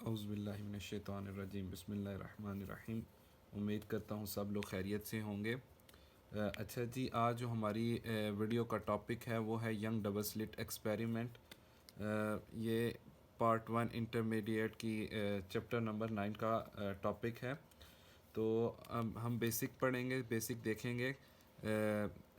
औज़ुबिल्लाहिमिनश्शैतानिर्रजीम बिस्मिल्लाहिर्रहमानिर्रहीम। उम्मीद करता हूँ सब लोग खैरियत से होंगे। अच्छा जी, आज जो हमारी वीडियो का टॉपिक है वो है यंग डबल स्लिट एक्सपेरिमेंट। ये पार्ट 1 इंटरमीडिएट की चैप्टर नंबर 9 का टॉपिक है। तो हम बेसिक पढ़ेंगे, बेसिक देखेंगे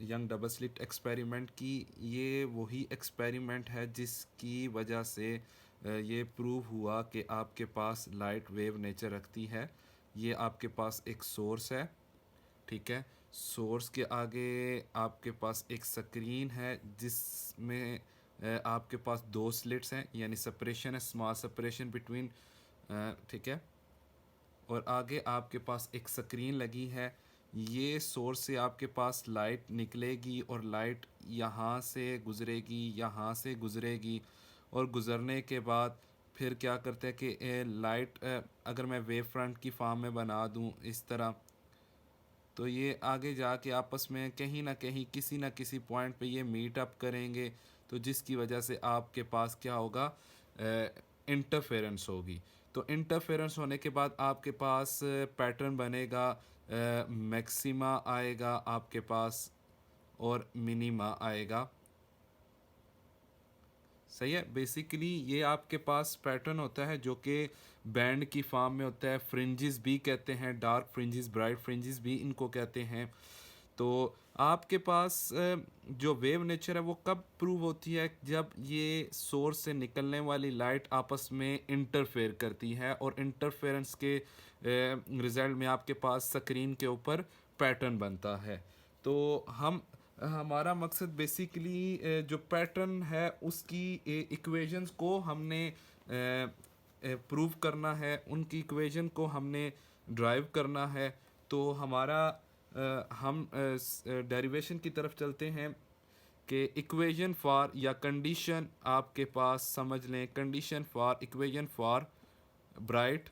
यंग डबल स्लिट एक्सपेरिमेंट की। ये वही एक्सपेरिमेंट है जिसकी वजह से ये प्रूव हुआ कि आपके पास लाइट वेव नेचर रखती है। ये आपके पास एक सोर्स है, ठीक है। सोर्स के आगे आपके पास एक स्क्रीन है जिसमें आपके पास दो स्लिट्स हैं, यानी सेपरेशन है, स्मॉल सेपरेशन बिटवीन, ठीक है। और आगे आपके पास एक स्क्रीन लगी है। ये सोर्स से आपके पास लाइट निकलेगी और लाइट यहाँ से गुज़रेगी, यहाँ से गुज़रेगी, और गुज़रने के बाद फिर क्या करते हैं कि लाइट अगर मैं वेव फ्रंट की फॉर्म में बना दूँ इस तरह, तो ये आगे जाके आपस में कहीं ना कहीं किसी न किसी पॉइंट पे ये मीट अप करेंगे, तो जिसकी वजह से आपके पास क्या होगा, इंटरफेरेंस होगी। तो इंटरफेरेंस होने के बाद आपके पास पैटर्न बनेगा, मैक्सिमा आएगा आपके पास और मिनिमा आएगा। सही है। बेसिकली ये आपके पास पैटर्न होता है जो कि बैंड की फॉर्म में होता है। फ्रिंजेस भी कहते हैं, डार्क फ्रिंजेस, ब्राइट फ्रिंजेस भी इनको कहते हैं। तो आपके पास जो वेव नेचर है वो कब प्रूव होती है, जब ये सोर्स से निकलने वाली लाइट आपस में इंटरफेयर करती है, और इंटरफेरेंस के रिजल्ट में आपके पास स्क्रीन के ऊपर पैटर्न बनता है। तो हमारा मकसद बेसिकली जो पैटर्न है उसकी इक्वेशंस को हमने प्रूव करना है, उनकी इक्वेशन को हमने ड्राइव करना है। तो हमारा हम डेरिवेशन की तरफ चलते हैं कि इक्वेशन फॉर, या कंडीशन आपके पास समझ लें, condition for, equation for bright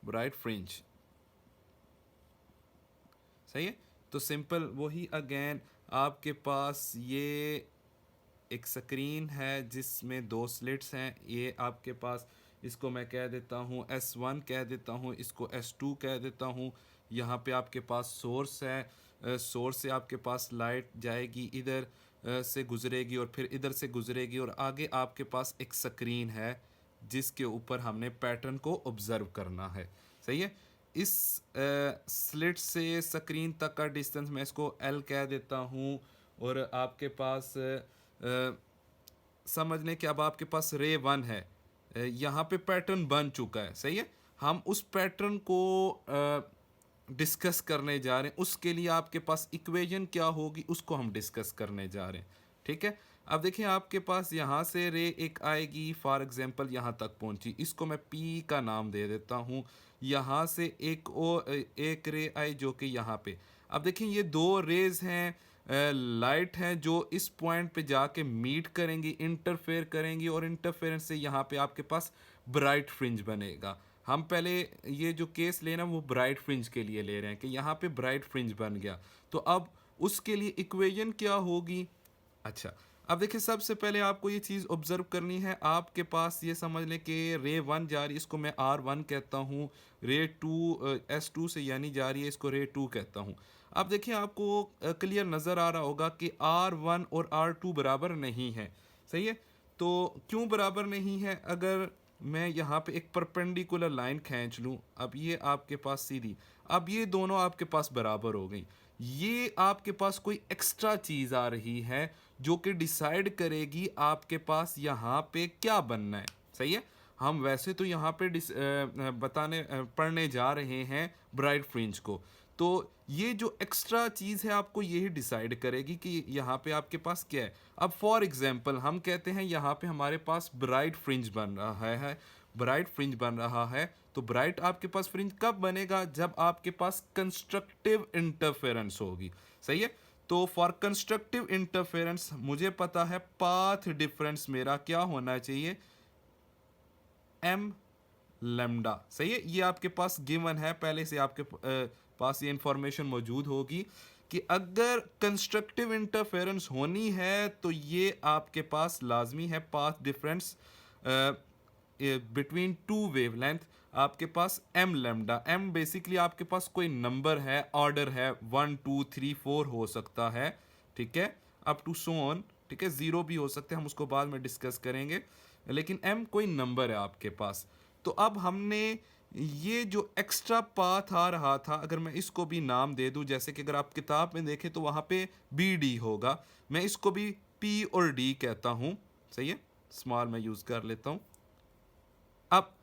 bright fringe. सही है। तो सिंपल वही अगेन, आपके पास ये एक स्क्रीन है जिसमें दो स्लिट्स हैं। ये आपके पास, इसको मैं कह देता हूँ S1 कह देता हूँ, इसको S2 कह देता हूँ। यहाँ पे आपके पास सोर्स है, सोर्स से आपके पास लाइट जाएगी, इधर से गुजरेगी और फिर इधर से गुजरेगी, और आगे आपके पास एक स्क्रीन है जिसके ऊपर हमने पैटर्न को ऑब्जर्व करना है। सही है। इस स्लिट से स्क्रीन तक का डिस्टेंस मैं इसको L कह देता हूँ। और आपके पास समझ लें कि अब आपके पास रे 1 है, यहाँ पे पैटर्न बन चुका है। सही है। हम उस पैटर्न को डिस्कस करने जा रहे हैं। उसके लिए आपके पास इक्वेशन क्या होगी उसको हम डिस्कस करने जा रहे हैं, ठीक है। अब देखिए, आपके पास यहाँ से रे एक आएगी, फॉर एग्जांपल यहाँ तक पहुँची, इसको मैं पी का नाम दे देता हूँ। यहाँ से एक रे आई जो कि यहाँ पे, अब देखिए ये दो रेज हैं, लाइट हैं, जो इस पॉइंट पे जाके मीट करेंगी, इंटरफेयर करेंगी, और इंटरफेरेंस से यहाँ पे आपके पास ब्राइट फ्रिंज बनेगा। हम पहले ये जो केस लेना वो ब्राइट फ्रिंज के लिए ले रहे हैं कि यहाँ पे ब्राइट फ्रिंज बन गया। तो अब उसके लिए इक्वेशन क्या होगी। अच्छा, अब देखिए, सबसे पहले आपको ये चीज़ ऑब्जर्व करनी है। आपके पास ये समझ लें कि रे 1 जा रही है, इसको मैं R1 कहता हूँ। रे 2 S2 से यानी जा रही है, इसको रे 2 कहता हूँ। अब देखिए, आपको क्लियर नज़र आ रहा होगा कि R1 और R2 बराबर नहीं है। सही है। तो क्यों बराबर नहीं है, अगर मैं यहाँ पे एक परपेंडिकुलर लाइन खींच लूँ, अब ये आपके पास सीधी, अब ये दोनों आपके पास बराबर हो गई। ये आपके पास कोई एक्स्ट्रा चीज़ आ रही है जो कि डिसाइड करेगी आपके पास यहाँ पे क्या बनना है। सही है। हम वैसे तो यहाँ पे पढ़ने जा रहे हैं ब्राइट फ्रिंज को, तो ये जो एक्स्ट्रा चीज़ है आपको यही डिसाइड करेगी कि यहाँ पे आपके पास क्या है। अब फॉर एग्जांपल हम कहते हैं यहाँ पे हमारे पास ब्राइट फ्रिंज बन रहा है, ब्राइट फ्रिंज बन रहा है। तो ब्राइट आपके पास फ्रिंज कब बनेगा, जब आपके पास कंस्ट्रक्टिव इंटरफेरेंस होगी। सही है। तो फॉर कंस्ट्रक्टिव इंटरफेरेंस मुझे पता है पाथ डिफरेंस मेरा क्या होना चाहिए, m लेमडा। सही है। ये आपके पास गिवन है, पहले से आपके पास ये इंफॉर्मेशन मौजूद होगी कि अगर कंस्ट्रक्टिव इंटरफेरेंस होनी है तो ये आपके पास लाजमी है path difference between two wavelength आपके पास m लैम्डा, m बेसिकली आपके पास कोई नंबर है, ऑर्डर है, 1 2 3 4 हो सकता है, ठीक है, अप टू सो ऑन, ठीक है, 0 भी हो सकते हैं, हम उसको बाद में डिस्कस करेंगे, लेकिन m कोई नंबर है आपके पास। तो अब हमने ये जो एक्स्ट्रा पाथ आ रहा था, अगर मैं इसको भी नाम दे दूं, जैसे कि अगर आप किताब में देखें तो वहाँ पे बी डी होगा, मैं इसको भी पी और डी कहता हूँ, सही है, स्मॉल मैं यूज़ कर लेता हूँ। अब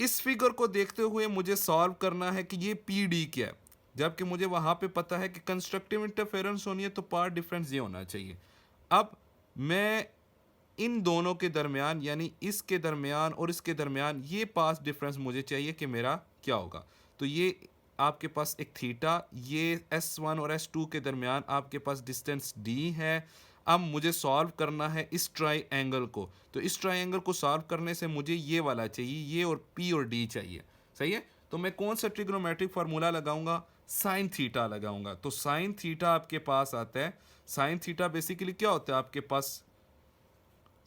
इस फिगर को देखते हुए मुझे सॉल्व करना है कि ये पी डी क्या है, जबकि मुझे वहाँ पे पता है कि कंस्ट्रक्टिव इंटरफेरेंस होनी है तो पाथ डिफरेंस ये होना चाहिए। अब मैं इन दोनों के दरमियान, यानी इसके दरमियान और इसके दरमियान, ये पास डिफरेंस मुझे चाहिए कि मेरा क्या होगा। तो ये आपके पास एक थीटा, ये S1 और S2 के दरमियान आपके पास डिस्टेंस D है। अब मुझे सॉल्व करना है इस ट्राइंगल को, तो इस ट्राइंगल को सॉल्व करने से मुझे ये वाला चाहिए, ये और P और D चाहिए, सही है। तो मैं कौन सा ट्रिग्नोमेट्रिक फार्मूला लगाऊंगा, साइन थीटा लगाऊंगा। तो साइन थीटा आपके पास आता है, साइन थीटा बेसिकली क्या होता है आपके पास,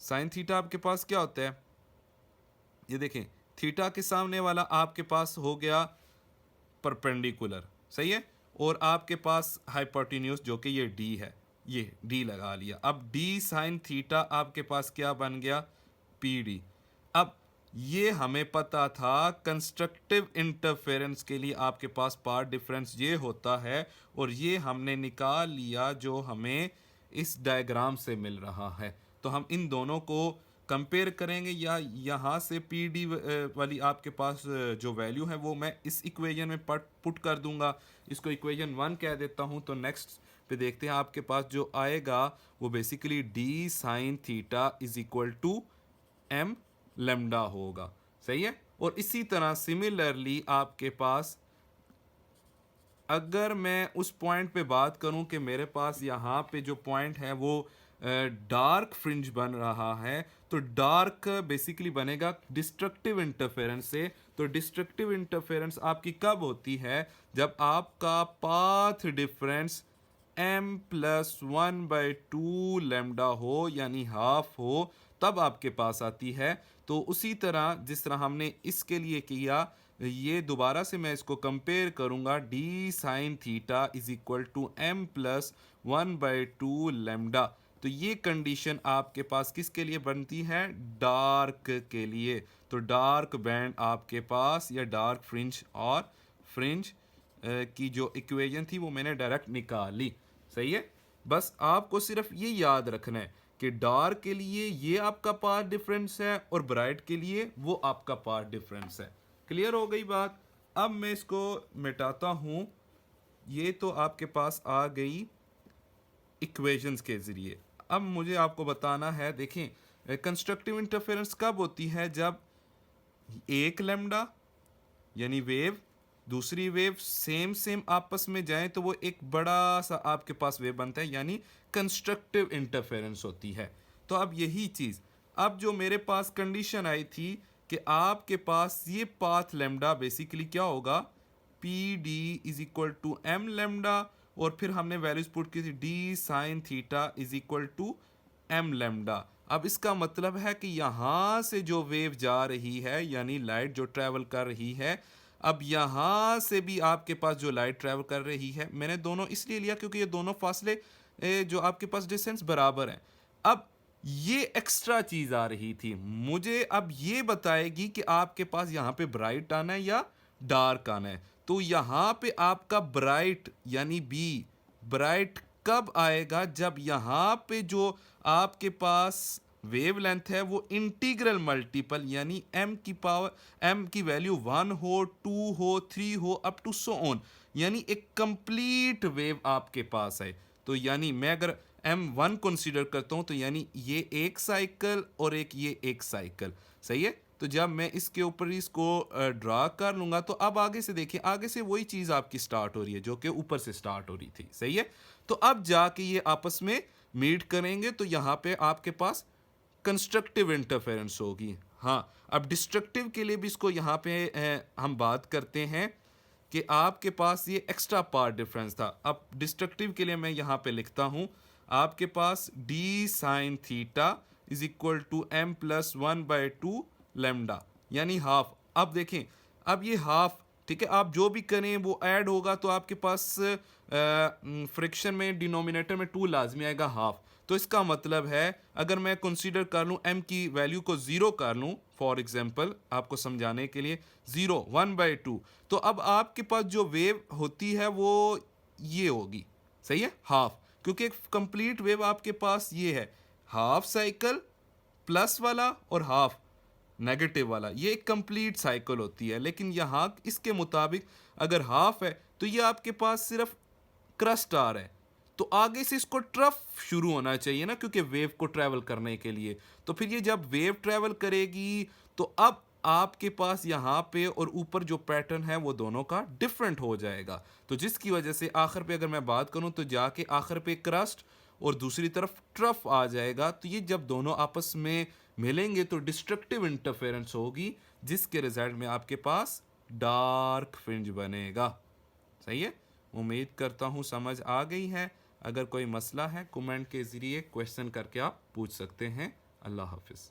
साइन थीटा आपके पास क्या होता है, ये देखें, थीटा के सामने वाला आपके पास हो गया परपेंडिकुलर, सही है, और आपके पास हाइपोटेन्यूज जो कि ये डी है, ये डी लगा लिया। अब डी साइन थीटा आपके पास क्या बन गया, पी डी। अब ये हमें पता था कंस्ट्रक्टिव इंटरफेरेंस के लिए आपके पास पाथ डिफरेंस ये होता है, और ये हमने निकाल लिया जो हमें इस डायग्राम से मिल रहा है। तो हम इन दोनों को कंपेयर करेंगे, या यहाँ से पी डी वाली आपके पास जो वैल्यू है वो मैं इस इक्वेशन में पुट कर दूंगा, इसको इक्वेशन 1 कह देता हूँ। तो नेक्स्ट पे देखते हैं आपके पास जो आएगा वो basically D sine theta is equal to M lambda होगा, सही है। और इसी तरह सिमिलरली आपके पास, अगर मैं उस पॉइंट पे बात करूं कि मेरे पास यहाँ पे जो पॉइंट है वो डार्क फ्रिंज बन रहा है, तो डार्क बेसिकली बनेगा डिस्ट्रक्टिव इंटरफेरेंस से। तो डिस्ट्रक्टिव इंटरफेरेंस आपकी कब होती है, जब आपका पाथ डिफरेंस m+1/2 लेमडा हो, यानी हाफ हो, तब आपके पास आती है। तो उसी तरह जिस तरह हमने इसके लिए किया, ये दोबारा से मैं इसको कंपेयर करूंगा, D sine theta is equal to m+1/2 lambda. तो ये कंडीशन आपके पास किसके लिए बनती है, डार्क के लिए। तो डार्क बैंड आपके पास, या डार्क फ्रिंज और फ्रिंज की जो इक्वेशन थी वो मैंने डायरेक्ट निकाल ली, सही है। बस आपको सिर्फ ये याद रखना है कि डार्क के लिए ये आपका पाथ डिफरेंस है और ब्राइट के लिए वो आपका पाथ डिफरेंस है। क्लियर हो गई बात। अब मैं इसको मिटाता हूँ, ये तो आपके पास आ गई इक्वेशंस के ज़रिए। अब मुझे आपको बताना है, देखें, कंस्ट्रक्टिव इंटरफेरेंस कब होती है, जब एक लेमडा यानी वेव, दूसरी वेव सेम आपस में जाएं तो वो एक बड़ा सा आपके पास वेव बनता है, यानी कंस्ट्रक्टिव इंटरफेरेंस होती है। तो अब यही चीज़, अब जो मेरे पास कंडीशन आई थी कि आपके पास ये पाथ लेमडा बेसिकली क्या होगा, P D is equal to M lambda, और फिर हमने वैल्यूज पुट की थी D sine theta is equal to M lambda. अब इसका मतलब है कि यहाँ से जो वेव जा रही है, यानी लाइट जो ट्रैवल कर रही है, अब यहाँ से भी आपके पास जो लाइट ट्रैवल कर रही है, मैंने दोनों इसलिए लिया क्योंकि ये दोनों फासले जो आपके पास डिस्टेंस बराबर हैं। अब ये एक्स्ट्रा चीज़ आ रही थी, मुझे अब ये बताएगी कि आपके पास यहाँ पे ब्राइट आना है या डार्क आना है। तो यहाँ पे आपका ब्राइट यानी बी, ब्राइट कब आएगा, जब यहाँ पे जो आपके पास वेवलेंथ है वो इंटीग्रल मल्टीपल, यानी m की वैल्यू 1 हो, 2 हो, 3 हो, अप टू सो ऑन, यानी एक कंप्लीट वेव आपके पास है। तो यानी मैं अगर m1 कंसीडर करता हूँ तो यानी ये एक साइकिल और ये एक साइकिल, सही है। तो जब मैं इसके ऊपर इसको ड्रा कर लूँगा तो अब आगे से देखिए, आगे से वही चीज़ आपकी स्टार्ट हो रही है जो कि ऊपर से स्टार्ट हो रही थी, सही है। तो अब जाके ये आपस में मीट करेंगे तो यहाँ पे आपके पास कंस्ट्रक्टिव इंटरफेरेंस होगी। हाँ, अब डिस्ट्रक्टिव के लिए भी इसको यहाँ पे हम बात करते हैं कि आपके पास ये एक्स्ट्रा पार्ट डिफरेंस था। अब डिस्ट्रक्टिव के लिए मैं यहाँ पे लिखता हूँ, आपके पास D sine theta is equal to m+1/2 lambda यानी हाफ। अब देखें, अब ये हाफ, ठीक है, आप जो भी करें वो ऐड होगा तो आपके पास फ्रिक्शन में डिनोमिनेटर में 2 लाजमी आएगा हाफ। तो इसका मतलब है अगर मैं कंसीडर कर लूँ m की वैल्यू को 0 कर लूँ, फॉर एग्जांपल आपको समझाने के लिए 0 1/2, तो अब आपके पास जो वेव होती है वो ये होगी, सही है, हाफ। क्योंकि एक कंप्लीट वेव आपके पास ये है, हाफ साइकिल प्लस वाला और हाफ नेगेटिव वाला, ये एक कंप्लीट साइकिल होती है। लेकिन यहाँ इसके मुताबिक अगर हाफ है तो ये आपके पास सिर्फ क्रस्ट आ रहा है, तो आगे से इसको ट्रफ शुरू होना चाहिए ना, क्योंकि वेव को ट्रैवल करने के लिए। तो फिर ये जब वेव ट्रैवल करेगी तो अब आपके पास यहाँ पे और ऊपर जो पैटर्न है वो दोनों का डिफरेंट हो जाएगा। तो जिसकी वजह से आखिर पे अगर मैं बात करूँ तो जाके आखिर पे क्रस्ट और दूसरी तरफ ट्रफ आ जाएगा। तो ये जब दोनों आपस में मिलेंगे तो डिस्ट्रक्टिव इंटरफेरेंस होगी, जिसके रिजल्ट में आपके पास डार्क फ्रिंज बनेगा। सही है, उम्मीद करता हूँ समझ आ गई है। अगर कोई मसला है कमेंट के ज़रिए क्वेश्चन करके आप पूछ सकते हैं। अल्लाह हाफिज़।